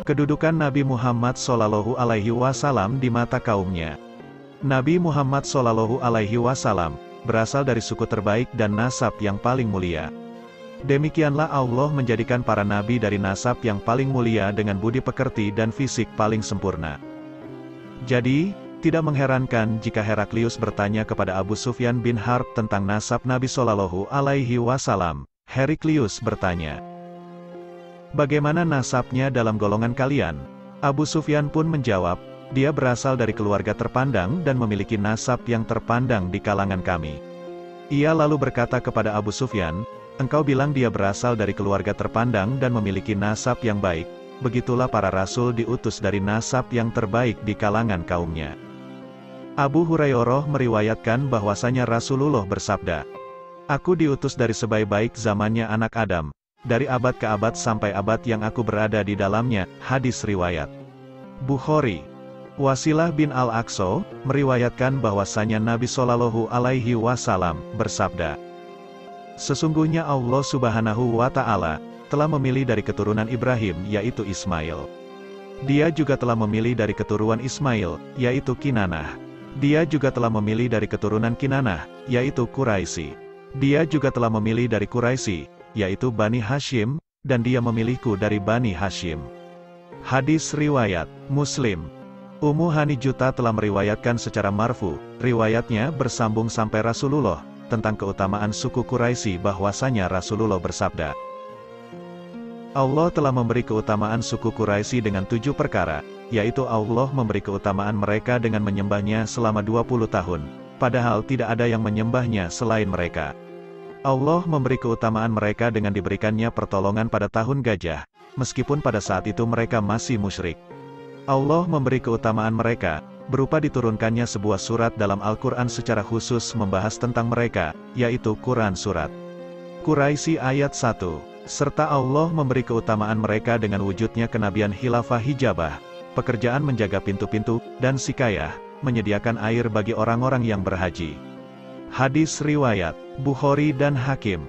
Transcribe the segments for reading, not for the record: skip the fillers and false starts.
Kedudukan Nabi Muhammad SAW di mata kaumnya. Nabi Muhammad SAW berasal dari suku terbaik dan nasab yang paling mulia. Demikianlah Allah menjadikan para nabi dari nasab yang paling mulia dengan budi pekerti dan fisik paling sempurna. Jadi, tidak mengherankan jika Heraklius bertanya kepada Abu Sufyan bin Harb tentang nasab Nabi SAW. Heraklius bertanya, "Bagaimana nasabnya dalam golongan kalian?" Abu Sufyan pun menjawab, "Dia berasal dari keluarga terpandang dan memiliki nasab yang terpandang di kalangan kami." Ia lalu berkata kepada Abu Sufyan, "Engkau bilang dia berasal dari keluarga terpandang dan memiliki nasab yang baik, begitulah para rasul diutus dari nasab yang terbaik di kalangan kaumnya." Abu Hurairah meriwayatkan bahwasanya Rasulullah bersabda, "Aku diutus dari sebaik-baik zamannya anak Adam, dari abad ke abad sampai abad yang aku berada di dalamnya." Hadis riwayat Bukhari. Wasilah bin Al-Aqsa meriwayatkan bahwasanya Nabi SAW bersabda, "Sesungguhnya Allah Subhanahu wa Ta'ala telah memilih dari keturunan Ibrahim, yaitu Ismail. Dia juga telah memilih dari keturunan Ismail, yaitu Kinanah. Dia juga telah memilih dari keturunan Kinanah, yaitu Quraisy. Dia juga telah memilih dari Quraisy, yaitu Bani Hashim, dan dia memilihku dari Bani Hashim." Hadis riwayat Muslim. Ummu Hani Juta telah meriwayatkan secara marfu, riwayatnya bersambung sampai Rasulullah, tentang keutamaan suku Quraisy bahwasanya Rasulullah bersabda, "Allah telah memberi keutamaan suku Quraisy dengan 7 perkara, yaitu Allah memberi keutamaan mereka dengan menyembahnya selama 20 tahun, padahal tidak ada yang menyembahnya selain mereka. Allah memberi keutamaan mereka dengan diberikannya pertolongan pada tahun gajah, meskipun pada saat itu mereka masih musyrik. Allah memberi keutamaan mereka, berupa diturunkannya sebuah surat dalam Al-Quran secara khusus membahas tentang mereka, yaitu Quran Surat Quraisy ayat 1, serta Allah memberi keutamaan mereka dengan wujudnya kenabian khilafah hijabah, pekerjaan menjaga pintu-pintu, dan sikayah, menyediakan air bagi orang-orang yang berhaji." Hadis riwayat Bukhari dan Hakim.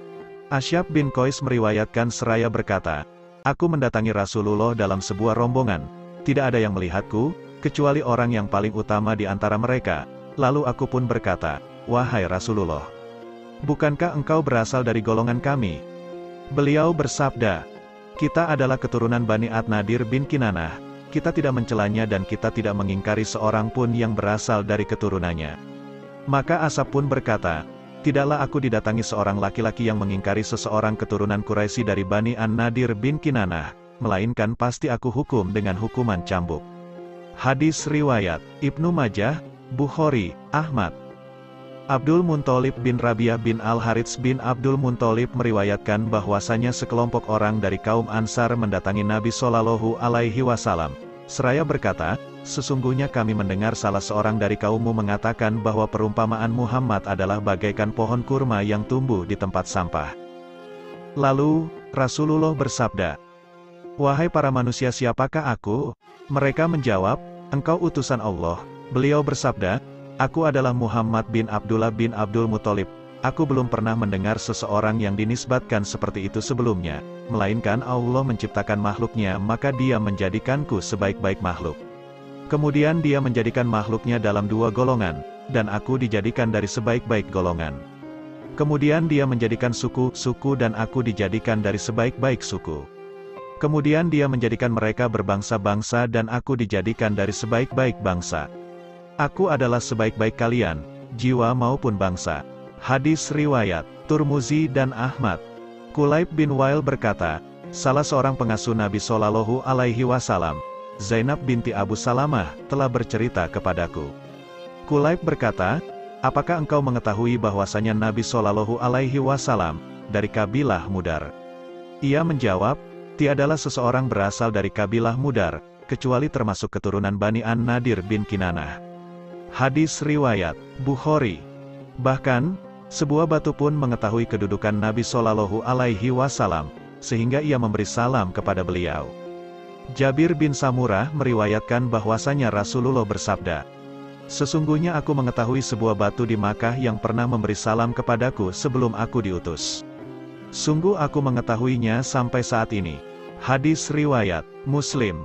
Asyab bin Qais meriwayatkan seraya berkata, "Aku mendatangi Rasulullah dalam sebuah rombongan. Tidak ada yang melihatku, kecuali orang yang paling utama di antara mereka. Lalu aku pun berkata, 'Wahai Rasulullah, bukankah engkau berasal dari golongan kami?' Beliau bersabda, 'Kita adalah keturunan Bani Ad-Nadir bin Kinanah, kita tidak mencelanya dan kita tidak mengingkari seorang pun yang berasal dari keturunannya.' Maka Asab pun berkata, 'Tidaklah aku didatangi seorang laki-laki yang mengingkari seseorang keturunan Quraisy dari Bani An-Nadir bin Kinanah, melainkan pasti aku hukum dengan hukuman cambuk.' Hadis riwayat Ibnu Majah, Bukhari, Ahmad. Abdul Muthalib bin Rabi'ah bin Al-Harits bin Abdul Muthalib meriwayatkan bahwasanya sekelompok orang dari kaum Ansar mendatangi Nabi SAW, seraya berkata, "Sesungguhnya kami mendengar salah seorang dari kaummu mengatakan bahwa perumpamaan Muhammad adalah bagaikan pohon kurma yang tumbuh di tempat sampah." Lalu, Rasulullah bersabda, "Wahai para manusia, siapakah aku?" Mereka menjawab, "Engkau utusan Allah." Beliau bersabda, "Aku adalah Muhammad bin Abdullah bin Abdul Muthalib. Aku belum pernah mendengar seseorang yang dinisbatkan seperti itu sebelumnya, melainkan Allah menciptakan makhluknya maka dia menjadikanku sebaik-baik makhluk. Kemudian dia menjadikan makhluknya dalam 2 golongan, dan aku dijadikan dari sebaik-baik golongan. Kemudian dia menjadikan suku dan aku dijadikan dari sebaik-baik suku. Kemudian dia menjadikan mereka berbangsa-bangsa dan aku dijadikan dari sebaik-baik bangsa. Aku adalah sebaik-baik kalian, jiwa maupun bangsa." Hadis riwayat Turmuzi dan Ahmad. Kulaib bin Wail berkata, "Salah seorang pengasuh Nabi SAW, Zainab binti Abu Salamah, telah bercerita kepadaku." Kulaib berkata, "Apakah engkau mengetahui bahwasanya Nabi SAW dari kabilah Mudar?" Ia menjawab, "Tiadalah seseorang berasal dari kabilah Mudar, kecuali termasuk keturunan Bani An-Nadir bin Kinanah." Hadis riwayat Bukhari. Bahkan, sebuah batu pun mengetahui kedudukan Nabi SAW, sehingga ia memberi salam kepada beliau. Jabir bin Samurah meriwayatkan bahwasanya Rasulullah bersabda, "Sesungguhnya aku mengetahui sebuah batu di Makkah yang pernah memberi salam kepadaku sebelum aku diutus. Sungguh aku mengetahuinya sampai saat ini." Hadis riwayat Muslim.